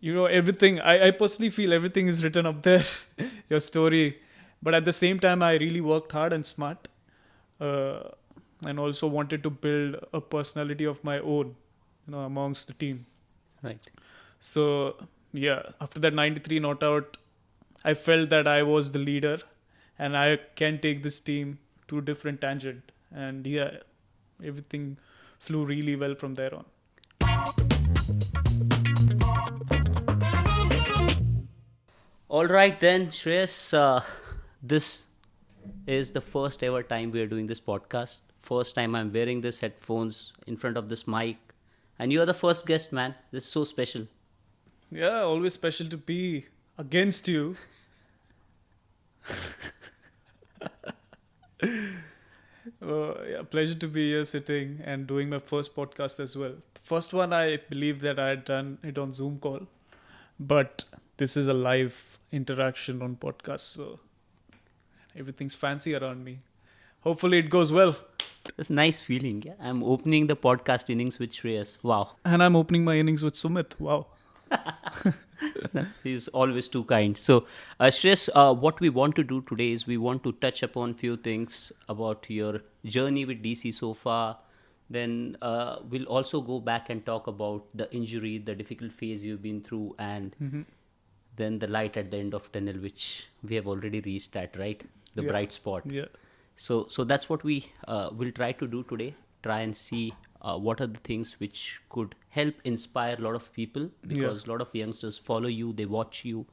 everything. I personally feel everything is written up there, your story. But at the same time, I really worked hard and smart, uh, and also wanted to build a personality of my own, amongst the team. Right. So yeah, after that 93 not out, I felt that I was the leader, and I can take this team to a different tangent. And yeah, everything flew really well from there on. All right then, Shreyas. This is the first ever time we are doing this podcast. First time I'm wearing this headphones in front of this mic, and you are the first guest, man. This is so special. Yeah, always special to be against you. Yeah, pleasure to be here sitting and doing my first podcast as well. The first one, I believe that I had done it on Zoom call, but this is a live interaction on podcast, so everything's fancy around me. Hopefully, it goes well. It's a nice feeling. Yeah? I'm opening the podcast innings with Shreyas. Wow. And I'm opening my innings with Sumit. Wow. He's always too kind. So, Shreyas, what we want to do today is we want to touch upon few things about your journey with DC so far. Then we'll also go back and talk about the injury, the difficult phase you've been through, and then the light at the end of tunnel, which we have already reached at, right? The Yeah. bright spot. Yeah. So that's what we will try to do today. Try and see what are the things which could help inspire a lot of people, because a lot of youngsters follow you, they watch you,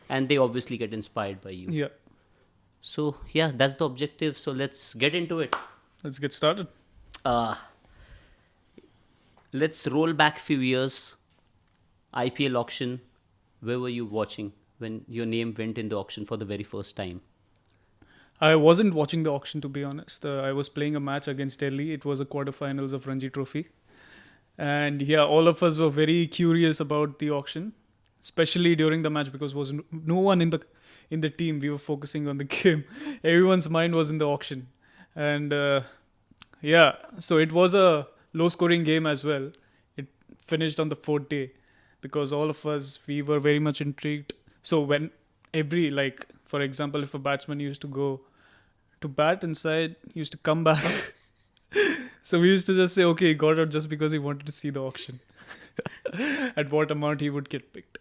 and they obviously get inspired by you. Yeah. So yeah, that's the objective. So let's get into it. Let's get started. Uh, let's roll back few years. IPL auction. Where were you watching when your name went in the auction for the very first time? I wasn't watching the auction, to be honest. I was playing a match against Delhi. It was a quarterfinals of Ranji Trophy. And yeah, all of us were very curious about the auction, especially during the match, because was no one in the team. We were focusing on the game. Everyone's mind was in the auction. And yeah, so it was a low scoring game as well. It finished on the fourth day because all of us, we were very much intrigued. So when like, for example, if a batsman used to go to bat inside, he used to come back. So we used to just say, okay, he got out just because he wanted to see the auction. At what amount he would get picked.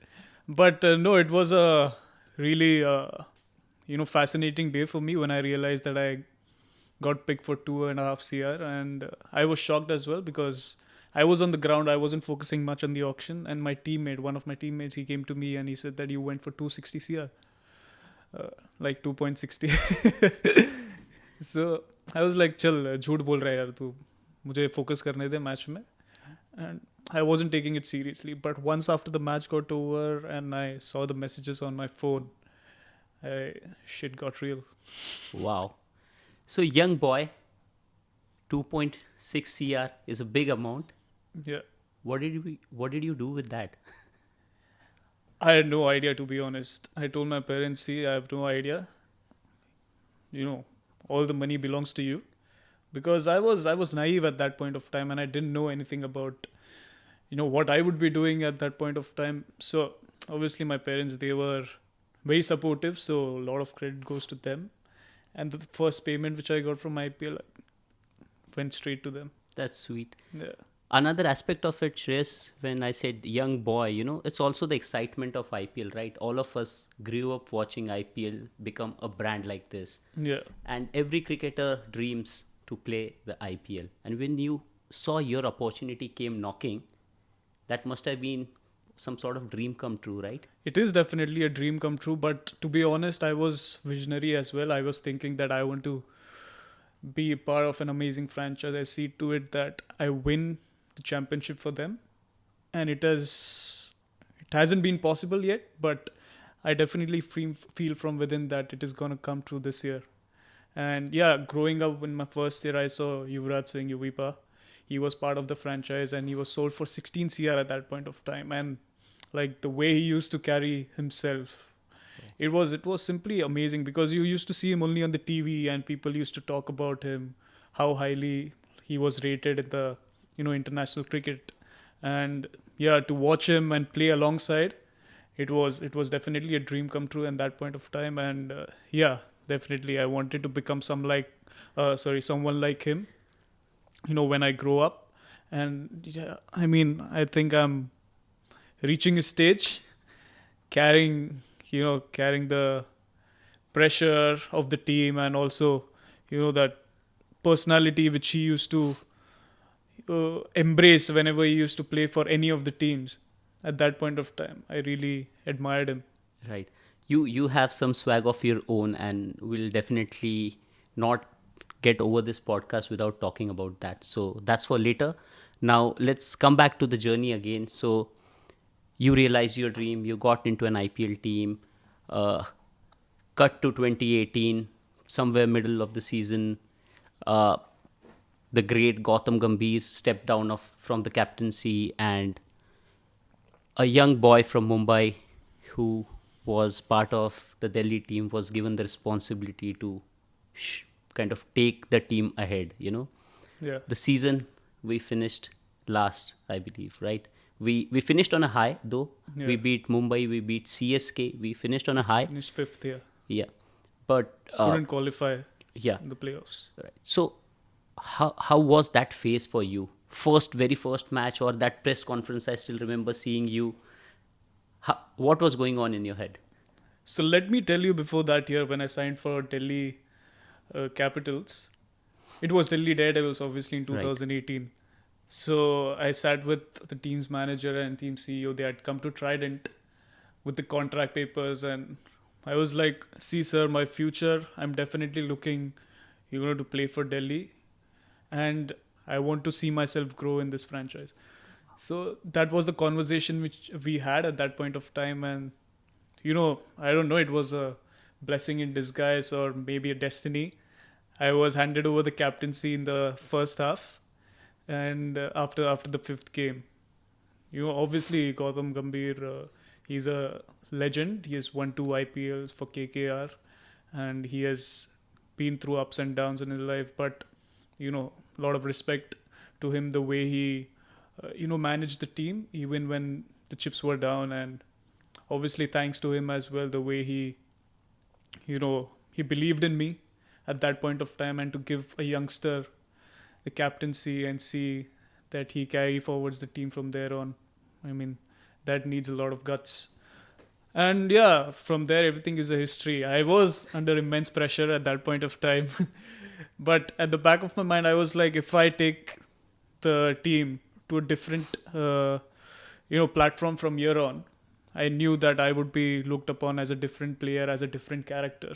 But no, it was a really, fascinating day for me when I realized that I got picked for 2.5 CR. And I was shocked as well because I was on the ground. I wasn't focusing much on the auction. And my teammate, one of my teammates, he came to me and he said that you went for 260 CR. Like 2.60. So I was like, चल झूठ बोल रहा है यार तू, मुझे focus करने दे match में. And I wasn't taking it seriously. But once after the match got over and I saw the messages on my phone, shit got real. Wow. So young boy, 2.6 CR is a big amount. Yeah. What did you do with that? I had no idea, to be honest. I told my parents, see, I have no idea. All the money belongs to you. Because I was naive at that point of time and I didn't know anything about, what I would be doing at that point of time. So obviously my parents, they were very supportive. So a lot of credit goes to them. And the first payment which I got from IPL went straight to them. That's sweet. Yeah. Another aspect of it, Shreyas, when I said young boy, it's also the excitement of IPL, right? All of us grew up watching IPL become a brand like this. Yeah. And every cricketer dreams to play the IPL. And when you saw your opportunity came knocking, that must have been some sort of dream come true, right? It is definitely a dream come true. But to be honest, I was visionary as well. I was thinking that I want to be a part of an amazing franchise. I see to it that I win the championship for them. And it hasn't been possible yet, but I definitely feel from within that it is going to come true this year. And yeah, growing up in my first year, I saw Yuvraj Singh, Yuvipa. He was part of the franchise and he was sold for 16 CR at that point of time. And like the way he used to carry himself, it was simply amazing because you used to see him only on the TV and people used to talk about him, how highly he was rated in the international cricket. And yeah, to watch him and play alongside, it was definitely a dream come true at that point of time. And yeah, definitely I wanted to become someone like him, when I grow up. And yeah, I mean, I think I'm reaching a stage, carrying carrying the pressure of the team, and also that personality which he used to embrace whenever he used to play for any of the teams. At that point of time, I really admired him. Right. You have some swag of your own, and we'll definitely not get over this podcast without talking about that. So that's for later. Now let's come back to the journey again. So you realized your dream, you got into an IPL team, uh, cut to 2018, somewhere middle of the season. Uh, the great Gautam Gambhir stepped down from the captaincy, and a young boy from Mumbai who was part of the Delhi team was given the responsibility to kind of take the team ahead. Yeah, The season we finished last, I believe, right? We finished on a high, though. We yeah. beat Mumbai, we beat CSK, we finished on a high. Finished fifth. Yeah, Yeah. But couldn't qualify yeah. in the playoffs. Right. So how was that phase for you? Very first match, or that press conference, I still remember seeing you. What was going on in your head? So let me tell you, before that year, when I signed for Delhi Capitals, it was Delhi Daredevils, obviously, in Right. 2018. So I sat with the team's manager and team CEO. They had come to Trident with the contract papers, and I was like, "See, sir, my future. I'm definitely looking, to play for Delhi, and I want to see myself grow in this franchise." So that was the conversation which we had at that point of time. And I don't know, it was a blessing in disguise or maybe a destiny. I was handed over the captaincy in the first half, and after the fifth game, obviously Gautam Gambhir, he's a legend. He has won 2 IPLs for KKR, and he has been through ups and downs in his life. But a lot of respect to him, the way he managed the team even when the chips were down. And obviously thanks to him as well, the way he believed in me at that point of time, and to give a youngster the captaincy and see that he carry forwards the team from there on. I mean, that needs a lot of guts. And yeah, from there everything is a history. I was under immense pressure at that point of time. But at the back of my mind, I was like, if I take the team to a different platform from here on, I knew that I would be looked upon as a different player, as a different character.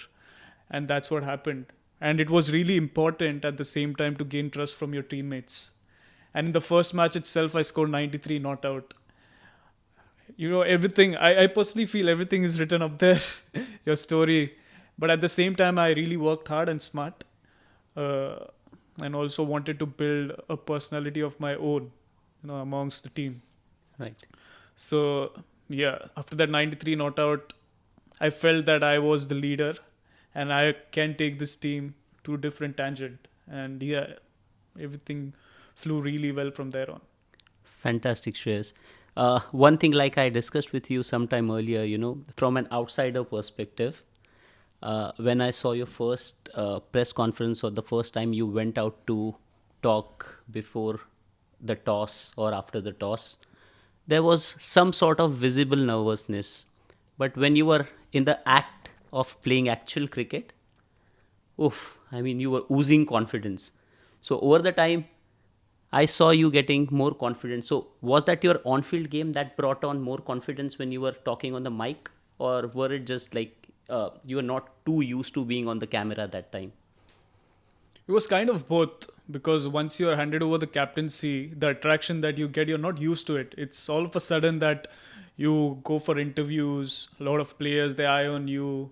And that's what happened. And it was really important at the same time to gain trust from your teammates. And in the first match itself, I scored 93 not out. Everything, I personally feel everything is written up there, your story. But at the same time, I really worked hard and smart, uh, and also wanted to build a personality of my own, amongst the team. Right. So yeah, after that 93 not out, I felt that I was the leader, and I can take this team to a different tangent. And yeah, everything flew really well from there on. Fantastic, Shreyas. One thing, like I discussed with you sometime earlier, from an outsider perspective, when I saw your first press conference, or the first time you went out to talk before the toss or after the toss, there was some sort of visible nervousness. But when you were in the act of playing actual cricket, oof, I mean, you were oozing confidence. So over the time, I saw you getting more confident. So was that your on-field game that brought on more confidence when you were talking on the mic, or were it just like you were not too used to being on the camera that time? It was kind of both, because once you're handed over the captaincy, the attraction that you get, you're not used to it. It's all of a sudden that you go for interviews, a lot of players, they eye on you,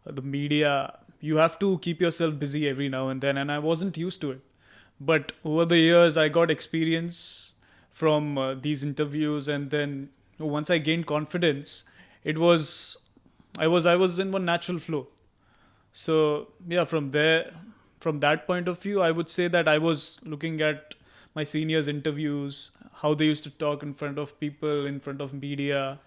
the media. You have to keep yourself busy every now and then, and I wasn't used to it. But over the years, I got experience from these interviews, and then once I gained confidence, it was I was in one natural flow. So yeah, from that point of view, I would say that I was looking at my seniors' interviews, how they used to talk in front of people, in front of media,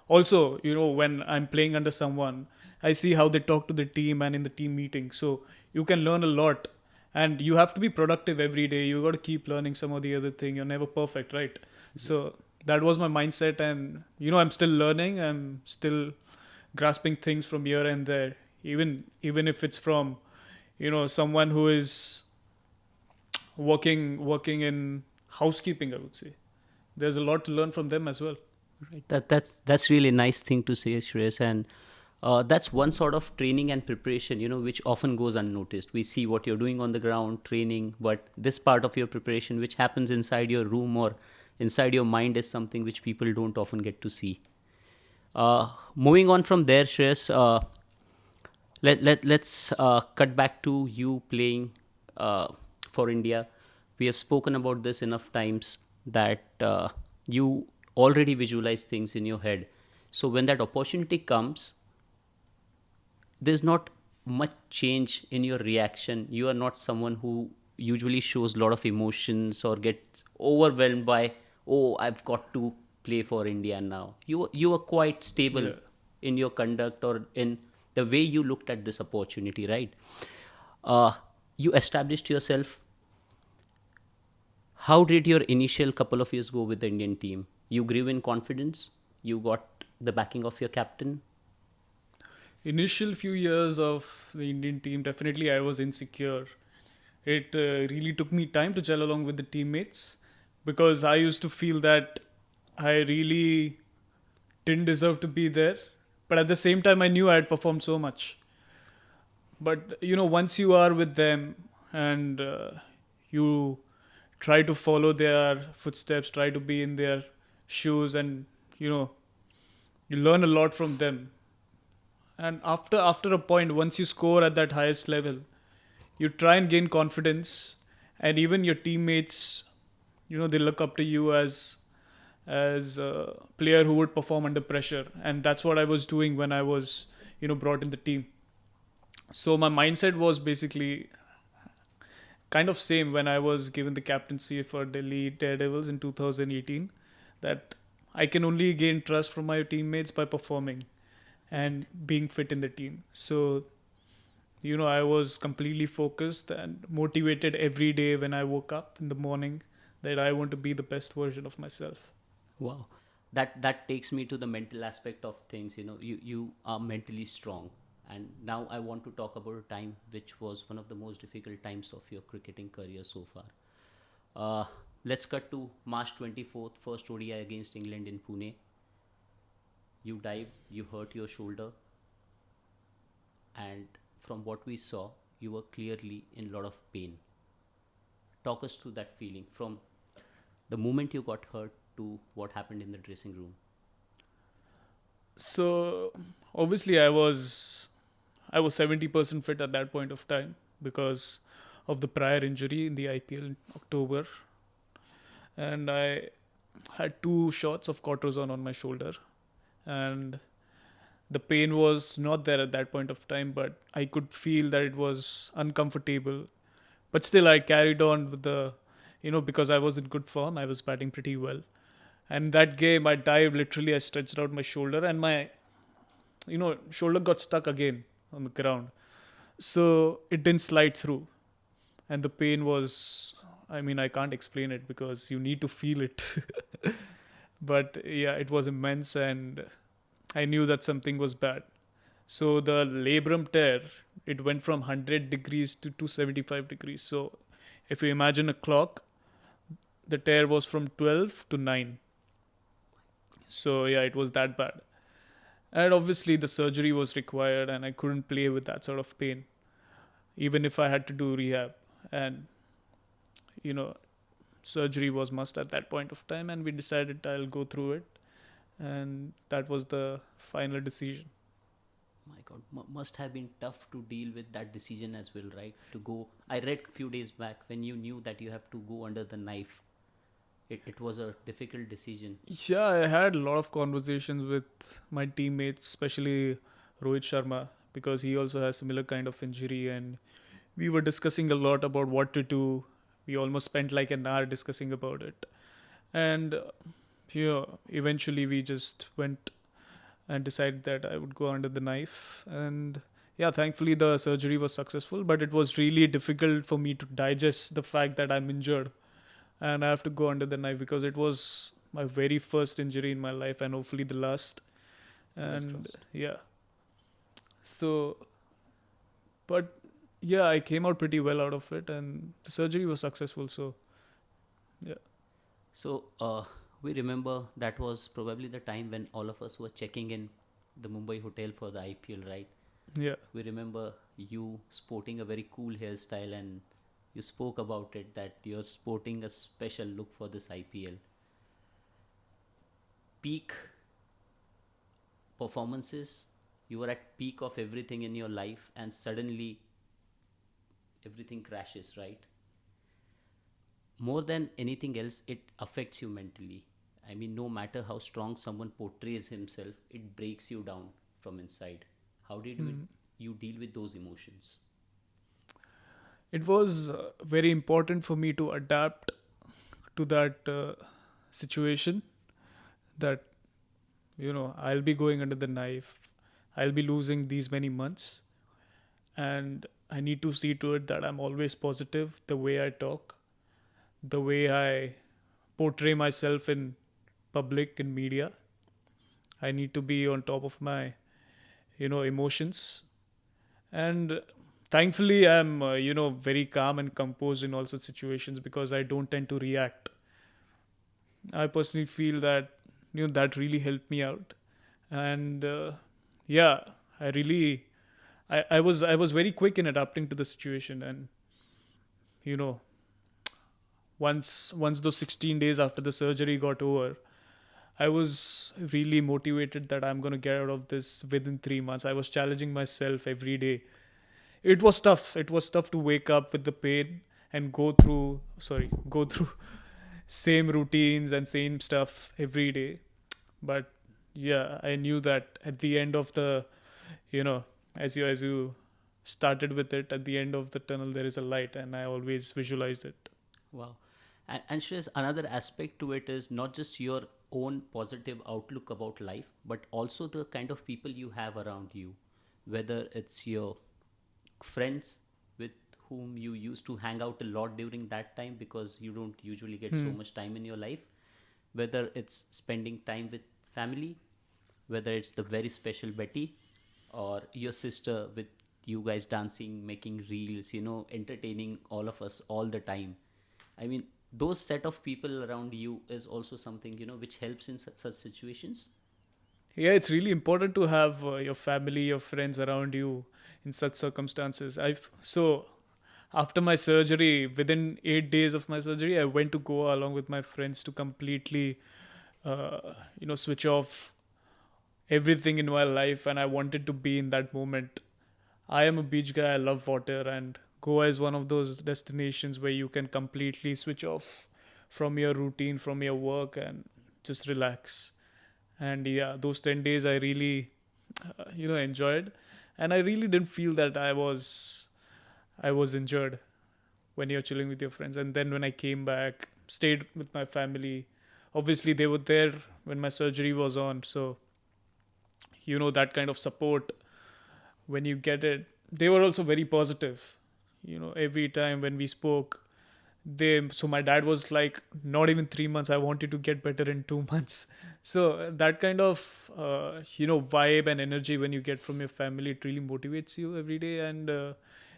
Also, when I'm playing under someone, I see how they talk to the team and in the team meeting. So you can learn a lot, and you have to be productive every day. You got to keep learning some of the other thing. You're never perfect, right? So that was my mindset, and I'm still learning. I'm still grasping things from here and there, even if it's from someone who is working in housekeeping, I would say. There's a lot to learn from them as well. Right. That's really nice thing to say, Shreyas, and that's one sort of training and preparation, which often goes unnoticed. We see what you're doing on the ground, training, but this part of your preparation, which happens inside your room or inside your mind, is something which people don't often get to see. Moving on from there, Shreyas, let's cut back to you playing for India. We have spoken about this enough times that you already visualize things in your head. So when that opportunity comes, there's not much change in your reaction. You are not someone who usually shows a lot of emotions or gets overwhelmed by, oh, I've got to play for India now. You are quite stable Yeah. in your conduct or in the way you looked at this opportunity, right? uh, you established yourself. How did your initial couple of years go with the Indian team? You grew in confidence, you got the backing of your captain. Initial few years of the Indian team, definitely I was insecure. It really took me time to gel along with the teammates, because I used to feel that I really didn't deserve to be there. But at the same time, I knew I had performed so much. But once you are with them, and you try to follow their footsteps, try to be in their shoes, and you know you learn a lot from them. And after a point, once you score at that highest level, you try and gain confidence, and even your teammates, they look up to you as a player who would perform under pressure. And that's what I was doing when I was brought in the team. So my mindset was basically kind of same when I was given the captaincy for Delhi Daredevils in 2018, that I can only gain trust from my teammates by performing and being fit in the team. So I was completely focused and motivated every day when I woke up in the morning, that I want to be the best version of myself. Wow, that takes me to the mental aspect of things. You are mentally strong, and now I want to talk about a time which was one of the most difficult times of your cricketing career so far. uh, let's cut to March 24th, first ODI against England in Pune. You dived, you hurt your shoulder, and from what we saw, you were clearly in a lot of pain. Talk us through that feeling from the moment you got hurt to what happened in the dressing room. So obviously I was 70% fit at that point of time, because of the prior injury in the IPL in October, and I had 2 shots of cortisone on my shoulder, and the pain was not there at that point of time, but I could feel that it was uncomfortable. But still, I carried on with because I was in good form, I was batting pretty well. And that game, I dived literally, I stretched out my shoulder, and my shoulder got stuck again on the ground. So it didn't slide through, and the pain was, I mean, I can't explain it because you need to feel it. But yeah, it was immense, and I knew that something was bad. So the labrum tear, it went from 100 degrees to 275 degrees. So if you imagine a clock, the tear was from 12 to 9. So yeah, it was that bad. And obviously the surgery was required, and I couldn't play with that sort of pain, even if I had to do rehab. And you know, surgery was must at that point of time, and we decided I'll go through it, and that was the final decision. My God, must have been tough to deal with that decision as well, right? To go, I read a few days back when you knew that you have to go under the knife. It was a difficult decision. Yeah, I had a lot of conversations with my teammates, especially Rohit Sharma, because he also has similar kind of injury, and we were discussing a lot about what to do. We almost spent like an hour discussing about it, and eventually we just went and decided that I would go under the knife. And yeah, thankfully the surgery was successful, but it was really difficult for me to digest the fact that I'm injured and I have to go under the knife because it was my very first injury in my life and hopefully the last. Fingers And crossed. yeah, so but yeah, I came out pretty well out of it, and the surgery was successful. So yeah, So we remember that was probably the time when all of us were checking in the Mumbai hotel for the IPL, right? yeah, We remember you sporting a very cool hairstyle, and you spoke about it that you're sporting a special look for this IPL. Peak performances, you were at peak of everything in your life, and suddenly everything crashes, right? More than anything else, it affects you mentally. I mean, no matter how strong someone portrays himself, it breaks you down from inside. How did you deal with those emotions? it was very important for me to adapt to that situation. That I'll be going under the knife, I'll be losing these many months, and I need to see to it that I'm always positive. The way I talk, the way I portray myself in public in media, I need to be on top of my emotions. And thankfully I'm very calm and composed in all such situations because I don't tend to react. I personally feel that that really helped me out. And yeah, I really I was very quick in adapting to the situation. And you know once those 16 days after the surgery got over, I was really motivated that I'm going to get out of this within 3 months. I was challenging myself every day. It was tough. It was tough to wake up with the pain and go through same routines and same stuff every day. But yeah, I knew that at the end of the, you know, as you started with it, at the end of the tunnel there is a light, and I always visualized it. Wow. And Shreyas, another aspect to it is not just your own positive outlook about life, but also the kind of people you have around you. Whether it's your friends with whom you used to hang out a lot during that time because you don't usually get so much time in your life, whether it's spending time with family, whether it's the very special Betty or your sister with you guys dancing, making reels, entertaining all of us all the time. I mean, those set of people around you is also something, which helps in such situations. Yeah, it's really important to have your family, your friends around you in such circumstances. I've so after my surgery, within 8 days of my surgery, I went to Goa along with my friends to completely, switch off everything in my life, and I wanted to be in that moment. I am a beach guy. I love water, and Goa is one of those destinations where you can completely switch off from your routine, from your work, and just relax. And yeah, those 10 days I really, enjoyed, and I really didn't feel that I was injured when you're chilling with your friends. And then when I came back, stayed with my family. Obviously, they were there when my surgery was on, so that kind of support when you get it. They were also very positive. Every time when we spoke, my dad was like, not even 3 months, I want you to get better in 2 months. So that kind of vibe and energy when you get from your family, it really motivates you every day. And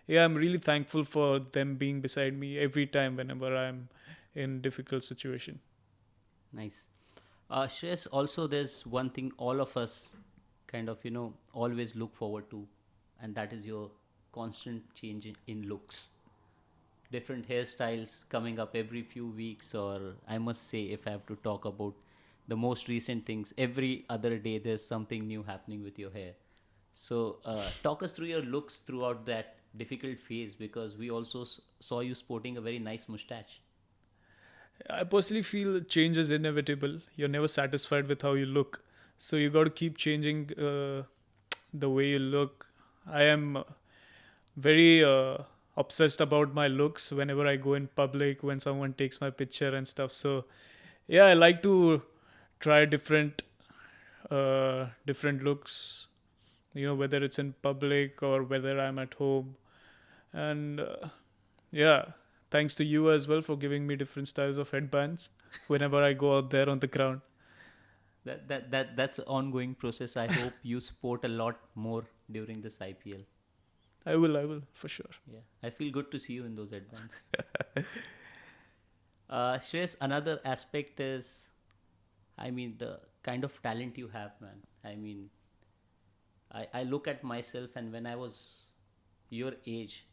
yeah, I'm really thankful for them being beside me every time whenever I'm in difficult situation. Nice. Shreyas, also there's one thing all of us kind of, always look forward to, and that is your constant change in looks. Different hairstyles coming up every few weeks, or I must say, if I have to talk about the most recent things, every other day there's something new happening with your hair. So, talk us through your looks throughout that difficult phase because we also saw you sporting a very nice mustache. I personally feel change is inevitable. You're never satisfied with how you look, so you got to keep changing the way you look. I am very obsessed about my looks whenever I go in public, when someone takes my picture and stuff. So yeah, I like to try different different looks, whether it's in public or whether I'm at home. And yeah, thanks to you as well for giving me different styles of headbands whenever I go out there on the ground. That's an ongoing process. I hope you sport a lot more during this IPL. I will for sure. Yeah, I feel good to see you in those advance. Shreyas, another aspect is, I mean, the kind of talent you have, man. I mean, I look at myself, and when I was your age,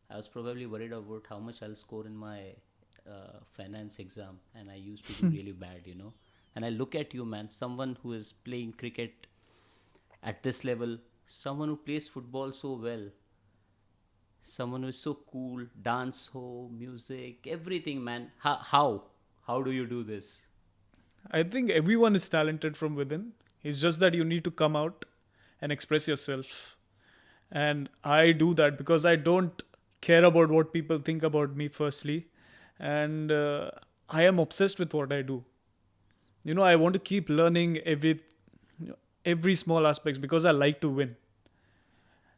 I was probably worried about how much I'll score in my finance exam, and I used to do really bad. And I look at you, man, someone who is playing cricket at this level, someone who plays football so well, someone who is so cool, dance, ho, music, everything, man. How do you do this? I think everyone is talented from within. It's just that you need to come out and express yourself. And I do that because I don't care about what people think about me, firstly. And I am obsessed with what I do. I want to keep learning every small aspects because I like to win.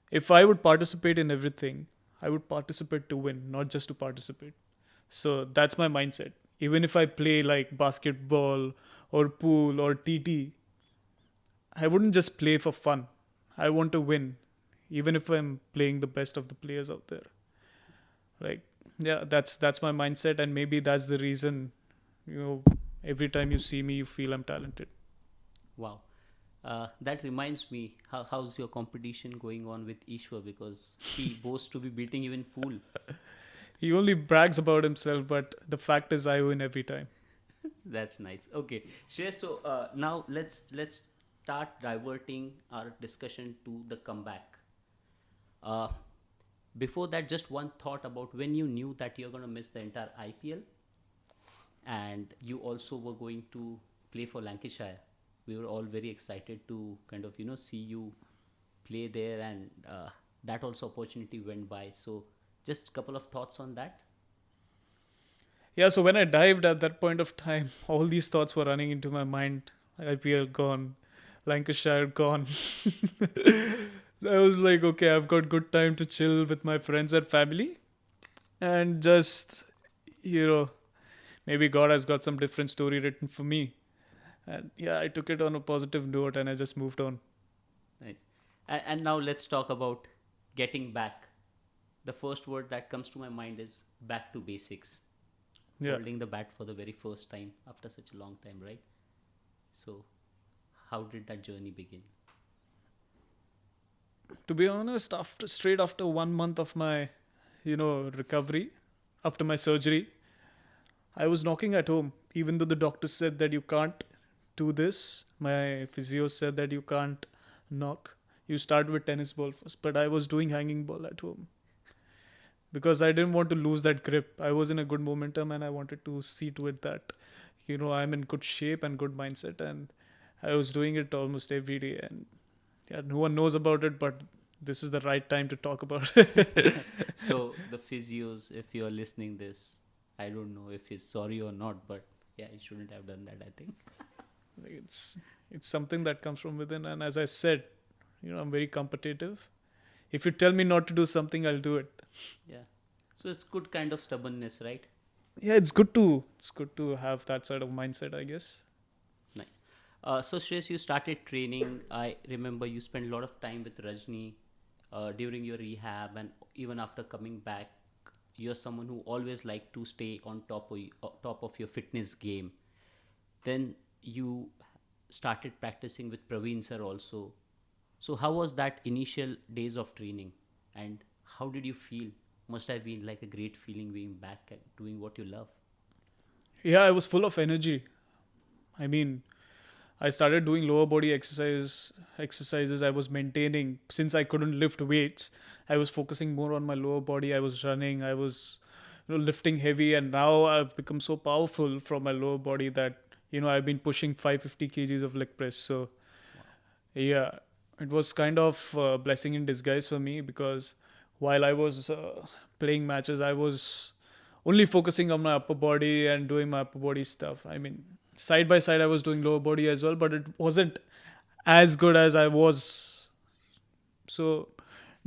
If I would participate in everything, I would participate to win, not just to participate. So that's my mindset. Even if I play like basketball or pool or TT, I wouldn't just play for fun. I want to win, even if I'm playing the best of the players out there. Like, yeah, that's my mindset, and maybe that's the reason. Every time you see me, you feel I'm talented. Wow. That reminds me, how's your competition going on with Ishwar? Because he boasts to be beating you in pool. He only brags about himself, but the fact is, I win every time. That's nice. Okay, Shreyas, so now let's start diverting our discussion to the comeback. Uh, Before that, just one thought about when you knew that you're going to miss the entire IPL, and you also were going to play for Lancashire. We were all very excited to kind of see you play there, and that also opportunity went by. So just a couple of thoughts on that. Yeah, so when I dived at that point of time, all these thoughts were running into my mind. IPL gone, Lancashire gone. I was like, okay, I've got good time to chill with my friends and family, and just, you know, maybe God has got some different story written for me. And yeah, I took it on a positive note and I just moved on. Nice. And now let's talk about getting back. The first word that comes to my mind is back to basics. Yeah. Holding the bat for the very first time after such a long time, right? So, how did that journey begin? To be honest, straight after 1 month of my, recovery, after my surgery, I was knocking at home. Even though the doctor said that you can't do this, my physio said that you can't knock. You start with tennis ball first. But I was doing hanging ball at home because I didn't want to lose that grip. I was in a good momentum and I wanted to see to it that, I'm in good shape and good mindset. And I was doing it almost every day. And yeah, no one knows about it, but this is the right time to talk about it. So, the physios, if you're listening this, I don't know if he's sorry or not, but yeah, he shouldn't have done that, I think. Like, it's something that comes from within, and as I said, I'm very competitive. If you tell me not to do something, I'll do it. Yeah. So it's good kind of stubbornness, right? Yeah, it's good to have that sort of mindset, I guess. Nice. So Shreyas, you started training. I remember you spent a lot of time with Rajni during your rehab, and even after coming back, you're someone who always liked to stay on top of your fitness game. Then you started practicing with Praveen sir also. So how was that initial days of training, and how did you feel? Must have been like a great feeling being back and doing what you love. Yeah, I was full of energy. I mean, I started doing lower body exercises I was maintaining since I couldn't lift weights. I was focusing more on my lower body. I was running, I was lifting heavy, and now I've become so powerful from my lower body that I've been pushing 550 kgs of leg press. So yeah, it was kind of a blessing in disguise for me because while I was playing matches, I was only focusing on my upper body and doing my upper body stuff. I mean, side by side, I was doing lower body as well, but it wasn't as good as I was. So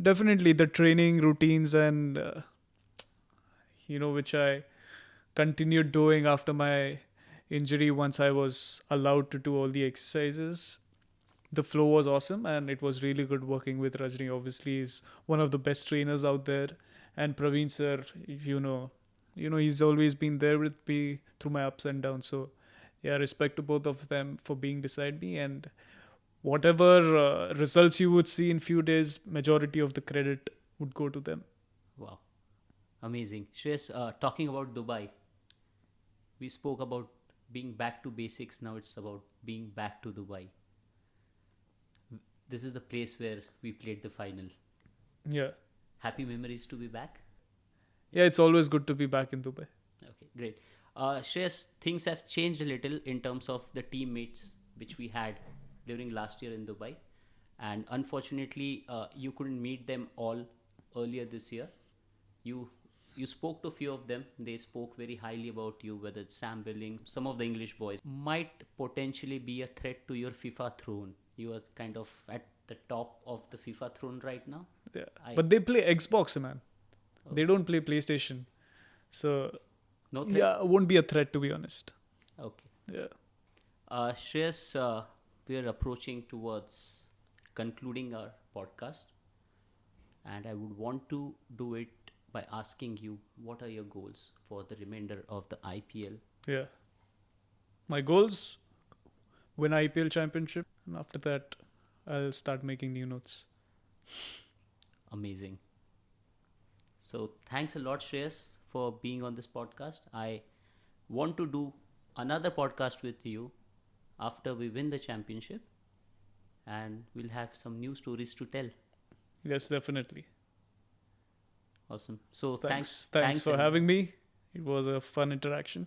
definitely the training routines and which I continued doing after my injury once I was allowed to do all the exercises. The flow was awesome and it was really good working with Rajni. Obviously, he's one of the best trainers out there. And Praveen sir, if he's always been there with me through my ups and downs. So yeah, respect to both of them for being beside me, and whatever results you would see in few days, majority of the credit would go to them. Wow, amazing. Shreyas, talking about Dubai, we spoke about being back to basics. Now it's about being back to Dubai. This is the place where we played the final. Yeah. Happy memories to be back. Yeah, it's always good to be back in Dubai. Okay, great. Shreyas, things have changed a little in terms of the teammates which we had during last year in Dubai, and unfortunately, you couldn't meet them all earlier this year. You you spoke to a few of them. They spoke very highly about you. Whether it's Sam Billing, some of the English boys might potentially be a threat to your FIFA throne. You are kind of at the top of the FIFA throne right now. Yeah. I But they play Xbox, man. oh, They don't play PlayStation. So no threat. yeah, it won't be a threat to be honest. Okay. Yeah. Shreyas, we are approaching towards concluding our podcast, and I would want to do it by asking you what are your goals for the remainder of the IPL? Yeah. My goals: win IPL championship, and after that, I'll start making new notes. Amazing. So, thanks a lot, Shreyas, for being on this podcast. I want to do another podcast with you after we win the championship, and we'll have some new stories to tell. Yes, definitely. Awesome. So, Thanks. thanks Thanks for and having me. It was a fun interaction.